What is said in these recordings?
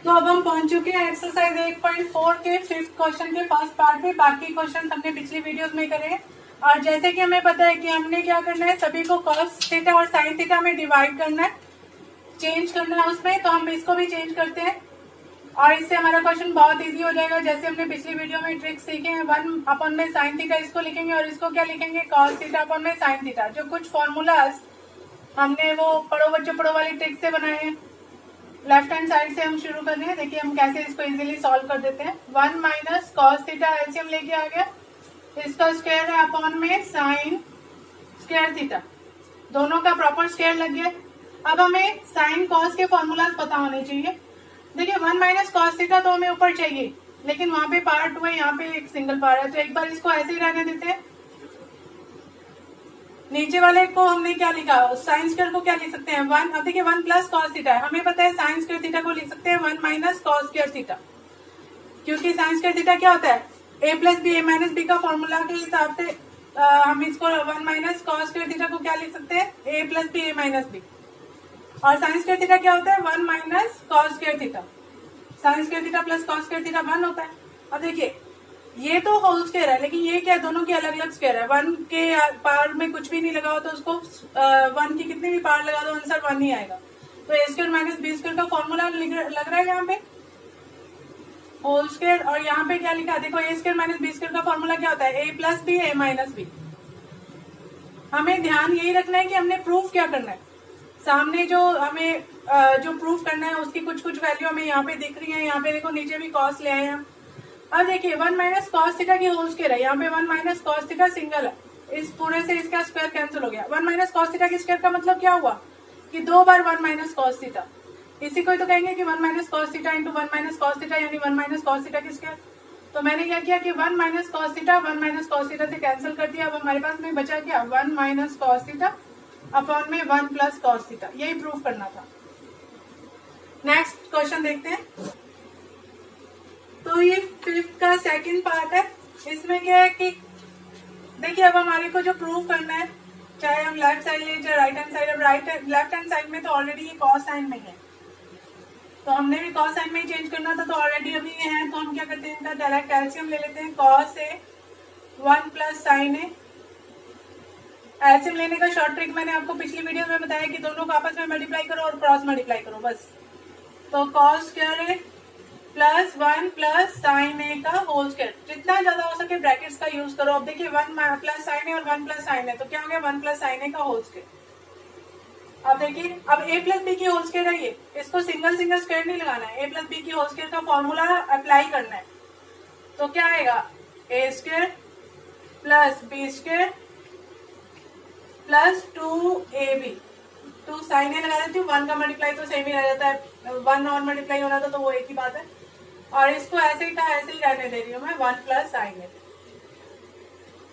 तो अब हम पहुंच चुके हैं एक्सरसाइज 8.4 के 5th क्वेश्चन के फर्स्ट पार्ट पे। बाकी क्वेश्चन हमने पिछली वीडियोस में करे हैं और जैसे कि हमें पता है कि हमने क्या करना है, सभी को कॉस थीटा और साइन थीटा में डिवाइड करना है, चेंज करना है उसमें। तो हम इसको भी चेंज करते हैं और इससे हमारा क्वेश्चन बहुत इजी हो जाएगा। जैसे हमने पिछली वीडियो में ट्रिक सीखे हैं, 1 अपॉन में साइन थीटा इसको लिखेंगे और इसको क्या लिखेंगे, कॉस थीटा अपॉन में साइन थीटा। जो कुछ फॉर्मूलाज हमने वो पढ़ो बच्चों पढ़ो वाली ट्रिक से बनाए हैं। लेफ्ट हैंड साइड से हम शुरू कर रहे हैं। देखिए हम कैसे इसको इजीली सॉल्व कर देते हैं। 1 माइनस कॉस थीटा एलसीएम लेके आ गया, इसका स्क्वायर है अपॉन में साइन स्क्वायर थीटा, दोनों का प्रॉपर स्क्वायर लग गया। अब हमें साइन कॉस के फॉर्मूलाज पता होने चाहिए। देखिए 1 माइनस कॉस थीटा तो हमें ऊपर चाहिए, लेकिन वहां पे पावर 2 है, यहाँ पे एक सिंगल पावर है, तो एक बार इसको ऐसे ही रहने देते हैं। नीचे वाले को हमने क्या लिखा, साइन स्क्वायर को क्या लिख सकते हैं 1। अब देखिए 1 प्लस कॉस थीटा है, हमें पता है साइन स्क्वायर थीटा को लिख सकते हैं 1 माइनस कॉस स्क्वायर थीटा, क्योंकि साइन स्क्वायर थीटा क्या होता है, a plus B, A minus B का फॉर्मूला के हिसाब से हम इसको 1 माइनस कॉस स्क्वायर थीटा को क्या लिख सकते हैं, a plus B, A minus B. और साइन स्क्वायर थीटा क्या होता है 1 minus cos square theta, sine square theta plus cos square theta 1 होता है। अब देखिए ये तो होल स्क्वायर है, लेकिन ये क्या, दोनों की अलग अलग स्क्वायर है। 1 के पावर में कुछ भी नहीं लगा हो तो उसको 1 की कितनी भी पावर लगा दो आंसर 1 ही आएगा। तो ए स्क्वायर माइनस बी स्क्वायर का फॉर्मूला लग रहा है यहाँ पे होल स्क्वायर, और यहाँ पे क्या लिखा, देखो ए स्क्वायर माइनस बी स्क्वायर का फॉर्मूला क्या होता है, ए plus B, A minus B. हमें ध्यान यही रखना है कि हमने प्रूफ क्या करना है। सामने जो हमें जो प्रूफ करना है उसकी कुछ कुछ वैल्यू हमें यहाँ पे दिख रही है। यहाँ पे देखो नीचे भी कॉस ले आए हम। अब देखिए 1 माइनस कॉस थीटा की होल स्क्वायर है, यहाँ पे 1 माइनस कॉस थीटा सिंगल है, इस पूरे से इसका स्क्वायर कैंसिल हो गया। 1 माइनस कॉस थीटा की स्क्वायर का मतलब क्या हुआ कि 2 बार 1 माइनस कॉस थीटा, इसी को तो कहेंगे कि 1 minus cos theta into 1 minus cos theta, यानी 1 माइनस कॉस थीटा की स्क्वायर। तो मैंने क्या किया कि 1 minus cos theta 1 minus cos theta से कैंसिल कर दिया। अब हमारे पास में बचा क्या, 1 माइनस कॉस थीटा अपॉन में 1 प्लस कॉस थीटा, यही प्रूफ करना था। नेक्स्ट क्वेश्चन देखते हैं। तो ये 5th का सेकंड पार्ट है। इसमें क्या है कि देखिए अब हमारे को जो प्रूव करना है, चाहे हम लेफ्ट साइड ले चाहे राइट हैंड साइड। अब लेफ्ट हैंड साइड में तो ऑलरेडी ये कॉस साइन में है, तो हमने भी कॉस साइन में ही चेंज करना था, तो ऑलरेडी अभी ये है। तो हम क्या करते हैं, इनका डायरेक्ट एलसीएम ले लेते हैं। Cos A 1 plus sign A. LCM लेने का शॉर्ट ट्रिक मैंने आपको पिछली वीडियो में बताया कि दोनों को आपस में मल्टीप्लाई करो और क्रॉस मल्टीप्लाई करो बस। तो कॉस स्क्वायर ए प्लस 1 प्लस साइन ए का होल स्क्वायर, जितना ज्यादा हो सके ब्रैकेट्स का यूज करो। अब देखिए 1 प्लस साइन ए और 1 प्लस साइन ए, तो क्या हो गया 1 प्लस साइन ए का होल स्क्वायर। अब देखिए अब a प्लस बी की होल स्क्वायर है ये, इसको सिंगल सिंगल स्क्वायर नहीं लगाना है, a प्लस बी की होल स्क्वायर का फॉर्मूला अप्लाई करना है। तो क्या आएगा, a square plus B square plus 2ab। 2 sine A लगा देती हूँ, 1 का मल्टीप्लाई तो सेम ही रह जाता है, 1 और मल्टीप्लाई होना था तो वो एक ही बात है। और इसको ऐसे ही था ऐसे ही रहने दे रही हूँ मैं, 1 प्लस साइन ए।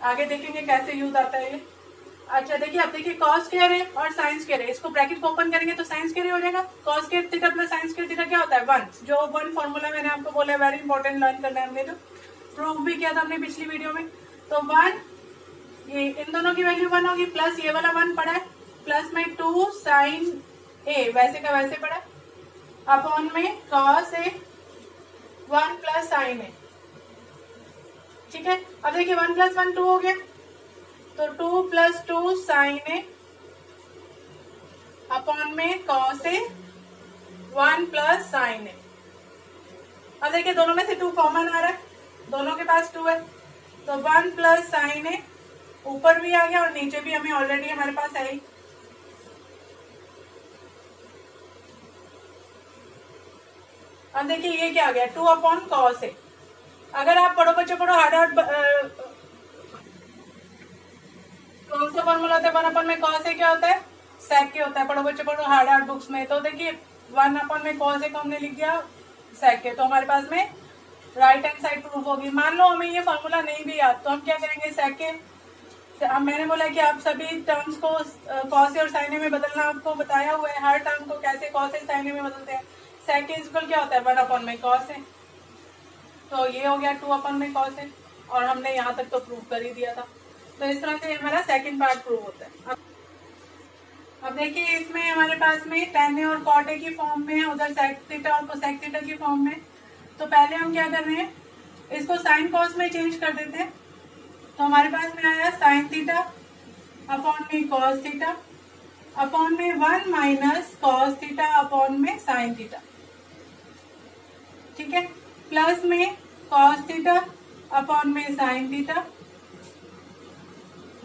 आगे देखेंगे कैसे यूज आता है ये। अच्छा देखिए अब देखिए कॉस स्क्वायर है और साइन स्क्वायर है, इसको ब्रैकेट को ओपन करेंगे तो साइन स्क्वायर हो जाएगा। Cos square theta plus sign square theta क्या होता है 1, जो 1 फॉर्मूला मैंने आपको बोला है, वेरी इंपॉर्टेंट लर्न करना है। हमने जो प्रूफ भी किया था हमने पिछली वीडियो में, तो 1 ये इन दोनों की वैल्यू 1 होगी, प्लस ये वाला 1 पड़ा है, प्लस में 2 साइन ए वैसे का वैसे पड़ा, अपॉन में कॉस ए 1 प्लस साइन ए। ठीक है, अब देखिए 1 प्लस 1 2 हो गया, तो 2 प्लस 2 साइन ए अपॉन में कॉस ए 1 प्लस साइन ए। अब देखिए दोनों में से 2 कॉमन आ रहा है, दोनों के पास 2 है, तो 1 प्लस साइन ए ऊपर भी आ गया और नीचे भी हमें ऑलरेडी हमारे पास है ही। अब देखिए ये क्या आ गया 2 अपॉन कॉस ए। अगर आप पढ़ो बच्चों पढ़ो हार्ड कौन सा फॉर्मूला होता है, 1 अपॉन में कॉस ए क्या होता है, सेक के होता है। पढ़ो बच्चों पढ़ो हार्ड बुक्स में। तो देखिए 1 अपॉन में कॉस ए को हमने लिख दिया सेक के, तो हमारे पास में राइट हैंड साइड प्रूफ होगी। मान लो हमें ये फॉर्मूला नहीं भी याद, तो हम क्या करेंगे, सेक के अब मैंने बोला कि आप सभी टर्म्स को कॉस ए और साइन ए में बदलना आपको बताया हुआ है, हर टर्म को कैसे कॉस ए साइन ए में बदलते हैं। सेक के इक्वल क्या होता है 1 अपॉन में कॉस ए, तो ये हो गया 2 अपॉन में कॉस ए, और हमने यहाँ तक तो प्रूव कर ही दिया था। तो इस तरह से हमारा सेकंड पार्ट प्रूव होता है। अब देखिए इसमें हमारे पास में tan A और cot A की फॉर्म में है, उधर sec थीटा और cosec थीटा की फॉर्म में। तो पहले हम क्या कर रहे हैं, इसको साइन कॉस में चेंज कर देते हैं। तो हमारे पास में आया साइन थीटा अपॉन में कॉस थीटा अपॉन में 1 माइनस कॉस थीटा अपॉन में साइन थीटा, ठीक है, प्लस में कॉस थीटा अपॉन में sine theta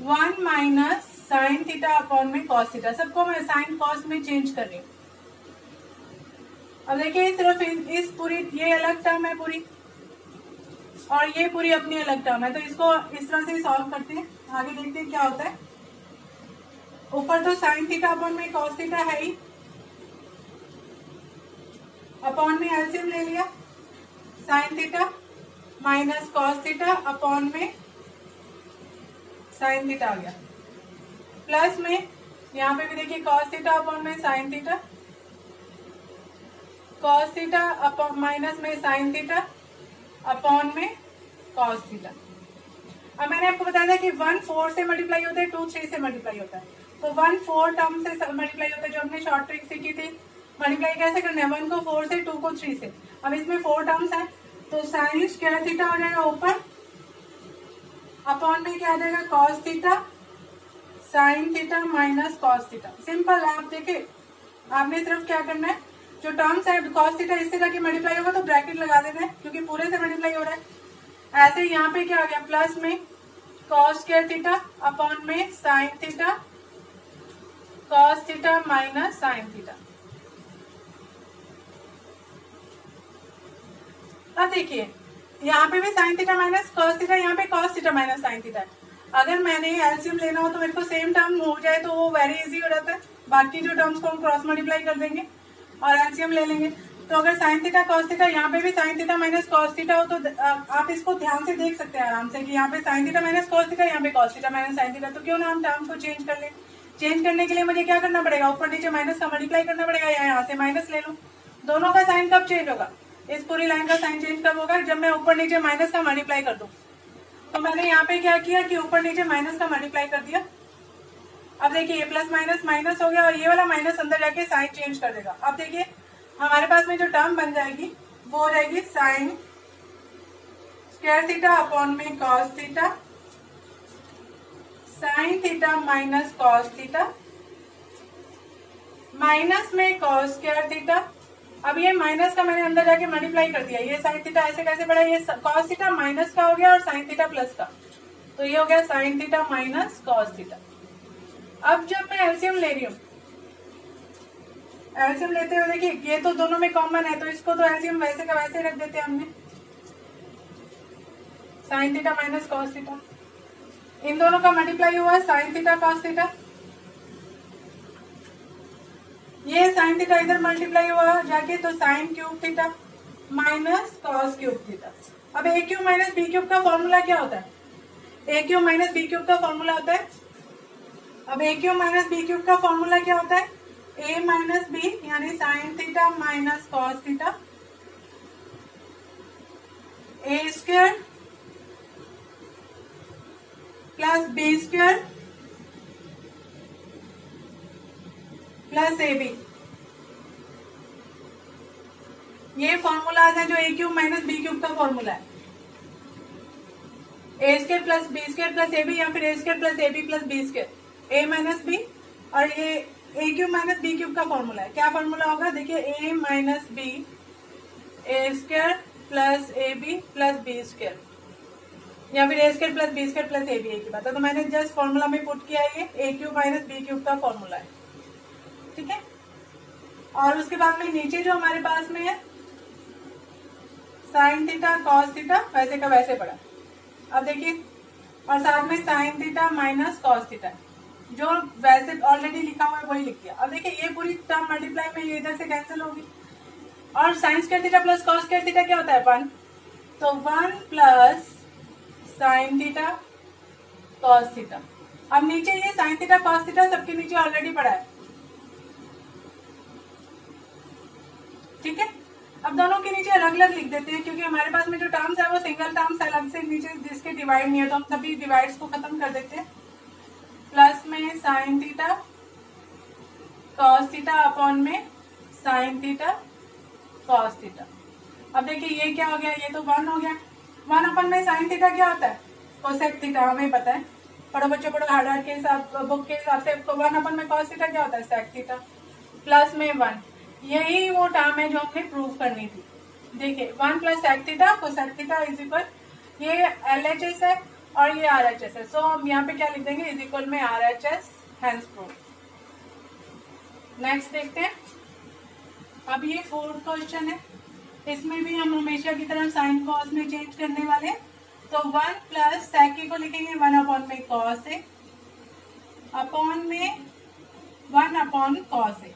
1 minus sine theta upon में कॉस थीटा। सबको मैं साइन कॉस में चेंज कर रही हूँ। अब देखिए सिर्फ इस पूरी, ये अलग टर्म है पूरी और ये पूरी अपनी अलग टर्म है, तो इसको इस तरह से सॉल्व करते हैं। आगे देखते हैं क्या होता है। ऊपर तो साइन थीटा अपॉन में कॉस थीटा है ही, अपॉन में एलसीएम ले लिया, sign theta minus cos theta upon में साइन थीटा आ गया, प्लस में यहाँ पे भी देखिए कॉस थीटा अपॉन में sign theta, cos theta upon minus में साइन थीटा अपॉन में कॉस थीटा। अब मैंने आपको बताया था कि 1 4 से मल्टीप्लाई होता है, 2 3 से मल्टीप्लाई होता है। तो 1 4 टर्म से मल्टीप्लाई होता है, जो हमने शॉर्ट ट्रिक सीखी थी। मल्टीप्लाई कैसे करना है, 1 को 4 से, 2 को 3 से। अब इसमें 4 टर्म्स है, तो साइन स्क्वायर थीटा हो जाएगा ऊपर, अपॉन में क्या आ जाएगा cos theta sine theta minus cos theta. Simple है। आप देखिए आपने सिर्फ क्या करना है, जो टर्म्स है कॉस थीटा इससे जाके मल्टीप्लाई होगा तो ब्रैकेट लगा देना है, क्योंकि पूरे से मल्टीप्लाई हो रहा है। ऐसे यहाँ पे क्या आ गया, प्लस में कॉस स्क्वायर थीटा अपॉन में sign theta cos theta minus sine theta. अब देखिए यहाँ पे भी sign theta minus cos theta, यहाँ पे cos theta minus sine theta है। अगर मैंने एलसीएम लेना हो तो मेरे को सेम टर्म हो जाए तो वो वेरी इजी हो जाता है। बाकी जो टर्म्स को हम क्रॉस मल्टीप्लाई कर देंगे और एलसीएम ले लेंगे। तो अगर साइन थीटा कॉस थीटा, यहाँ पे भी sign theta minus cos theta हो तो आप इसको ध्यान से देख सकते हैं आराम से कि यहाँ पे sign theta minus cos theta, यहाँ पे cos theta minus sine theta. तो क्यों ना हम टर्म को चेंज कर लें। चेंज करने के लिए मुझे क्या करना पड़ेगा, ऊपर नीचे माइनस का मल्टीप्लाई करना पड़ेगा, या यहाँ से माइनस ले लूँ। दोनों का साइन कब चेंज होगा, इस पूरी लाइन का साइन चेंज कब होगा, जब मैं ऊपर नीचे माइनस का मल्टीप्लाई कर दूं। तो मैंने यहाँ पे क्या किया कि ऊपर नीचे माइनस का मल्टीप्लाई कर दिया। अब देखिए ये प्लस माइनस माइनस हो गया और ये वाला माइनस अंदर जाके साइन चेंज कर देगा। अब देखिए हमारे पास में जो टर्म बन जाएगी वो हो जाएगी साइन स्क्वायर थीटा अपॉन में cos theta sine theta minus cos theta minus में कॉस स्क्वायर थीटा। अब ये माइनस का मैंने अंदर जाके मल्टीप्लाई कर दिया, ये साइन थीटा ऐसे कैसे बढ़ा, ये कॉस थीटा माइनस का हो गया और साइन थीटा प्लस का, तो ये हो गया sign theta minus cos theta. अब जब मैं एलसीएम ले रही हूँ, एलसीएम लेते हुए देखिए ये तो दोनों में कॉमन है, तो इसको तो एलसीएम वैसे का वैसे रख देते हैं हमने, sine theta minus cos theta. इन दोनों का मल्टीप्लाई हुआ साइन थीटा कॉस थीटा, ये साइन थीटा इधर मल्टीप्लाई हुआ जाके तो sine cube theta minus cos cube theta. अब A cube minus B cube का फॉर्मूला क्या होता है, A cube minus B cube का फॉर्मूला होता है, अब A cube minus B cube का फॉर्मूला क्या होता है, ए माइनस बी यानी sine theta minus cos theta A square plus B square plus A B. ये फॉर्मूलाज है जो A cube minus B cube का फॉर्मूला है, A square plus B square plus A B या फिर A square plus A B plus B square, A minus B, और ये A cube minus B cube का formula है। क्या formula होगा, देखिए A minus B A square plus A B plus B square या फिर A square plus B square plus A B, एक ही बात है। तो मैंने जस्ट फॉर्मूला में पुट किया है, ये A cube minus B cube का फॉर्मूला है, ठीक है। और उसके बाद में नीचे जो हमारे पास में है साइन थीटा कॉस थीटा वैसे का वैसे पड़ा। अब देखिए और साथ में sign theta minus cos theta, जो वैसे ऑलरेडी लिखा हुआ है वही लिख दिया। अब देखिए ये पूरी टर्म मल्टीप्लाई में ये इधर से कैंसिल होगी, और sine square theta plus cos square theta क्या होता है 1, तो 1 plus sign theta cos theta. अब नीचे ये साइन थीटा कॉस थीटा सबके नीचे ऑलरेडी पड़ा है, ठीक है। अब दोनों के नीचे अलग अलग लिख देते हैं, क्योंकि हमारे पास में जो टर्म्स है वो सिंगल टर्म्स अलग से नीचे जिसके डिवाइड नहीं है, तो हम सभी डिवाइड्स को खत्म कर देते हैं। प्लस में sign theta cos theta upon में साइन थीटा कॉस थीटा। अब देखिए ये क्या हो गया, ये तो 1 हो गया। 1 अपन में साइन थीटा क्या होता है, कोसेक थीटा, हमें पता है, पढ़ो बच्चों पढ़ो, हार्ड के हिसाब बुक के हिसाब से। 1 अपन में कॉस थीटा क्या होता है, सेक थीटा, प्लस में 1। यही वो टर्म है जो हमने प्रूव करनी थी। देखिए 1 plus sec theta cosec theta is equal, ये LHS है और ये RHS है, सो हम यहाँ पे क्या लिख देंगे, इज इक्वल में RHS, हेंस प्रूव। नेक्स्ट देखते हैं। अब ये 4th क्वेश्चन है, इसमें भी हम हमेशा की तरह साइन कॉस में चेंज करने वाले। तो 1 प्लस सेक को लिखेंगे 1 अपॉन में कॉस ए अपॉन में 1 अपॉन कॉस ए,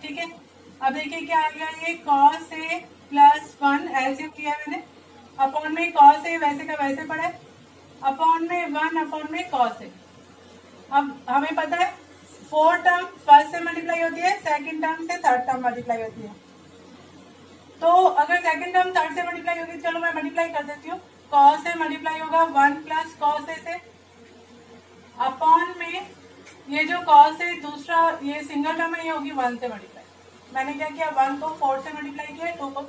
ठीक है। अब देखिए क्या आ गया, ये कॉस ए प्लस 1 एलसीएम किया मैंने, अपॉन में कॉस ए वैसे का वैसे पड़ा है, अपॉन में 1 अपॉन में कॉस ए। अब हमें पता है 4 टर्म फर्स्ट से मल्टीप्लाई होती है, सेकंड टर्म से थर्ड टर्म मल्टीप्लाई होती है। तो अगर सेकंड टर्म थर्ड से मल्टीप्लाई होगी, चलो मैं मल्टीप्लाई कर देती हूँ। कॉस से मल्टीप्लाई होगा 1 प्लस कॉस ए से, अपॉन में ये जो कॉस है दूसरा ये सिंगल टर्म है, ये होगी 1 से मल्टीप्लाई। मैंने क्या किया, 1 को 4 से मल्टीप्लाई किया, 2 को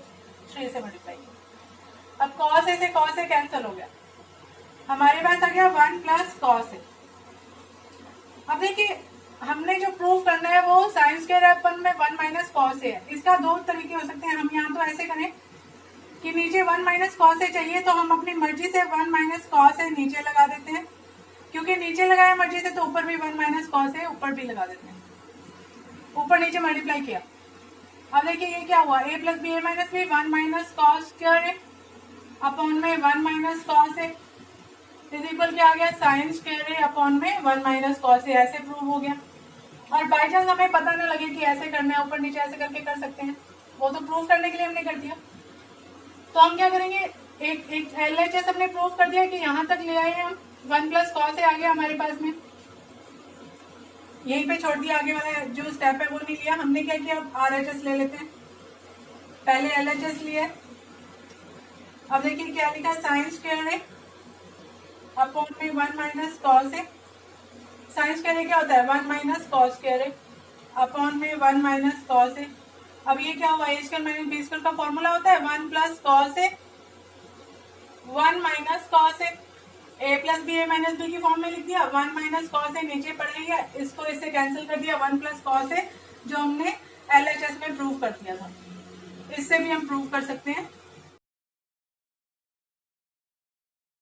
3 से मल्टीप्लाई किया। अब कॉस ए से कॉस ए कैंसिल हो गया, हमारे पास आ गया 1 प्लस कॉस ए। अब देखिए हमने जो प्रूव करना है वो साइन स्क्वायर अपन में 1 माइनस कॉस ए है। इसका 2 तरीके हो सकते हैं। हम यहाँ तो ऐसे करें कि नीचे 1 माइनस कॉस ए चाहिए तो हम अपनी मर्जी से 1 माइनस कॉस ए नीचे लगा देते हैं, क्योंकि नीचे लगाया मर्जी से तो ऊपर भी 1 माइनस कॉस ए ऊपर भी लगा देते हैं, ऊपर नीचे मल्टीप्लाई किया। अब देखिए ये क्या हुआ, a plus B A minus B 1 minus cos square A upon में 1 minus cos A is equal क्या आ गया, साइन स्क्वायर ए अपॉन में 1 माइनस कॉस ए। ऐसे प्रूव हो गया। और बाई चांस हमें पता ना लगे कि ऐसे करना है, ऊपर नीचे ऐसे करके कर सकते हैं, वो तो प्रूव करने के लिए हमने कर दिया। तो हम क्या करेंगे, एक LHS हमने प्रूव कर दिया कि यहाँ तक ले आए हम, 1 प्लस कॉस ए आ गया हमारे पास में, यहीं पे छोड़ दिया, आगे वाला जो स्टेप है वो नहीं लिया। हमने क्या किया, अब RHS ले लेते हैं, पहले LHS लिया। अब देखिए क्या लिखा, साइन स्क्वायर है अपॉन में 1 माइनस कॉस ए। साइन स्क्वायर क्या होता है, 1 माइनस कॉस स्क्वायर है अपॉन में 1 माइनस कॉस ए। अब ये क्या हुआ, ए स्क्वायर माइनस बी स्क्वायर का फॉर्मूला होता है 1 plus cos A 1 minus cos A, A plus B A minus B की फॉर्म में लिख दिया। 1 माइनस कॉस ए नीचे पड़ गई है, इसको इससे कैंसिल कर दिया, 1 प्लस कॉस ए जो हमने LHS में प्रूव कर दिया था, इससे भी हम प्रूव कर सकते हैं।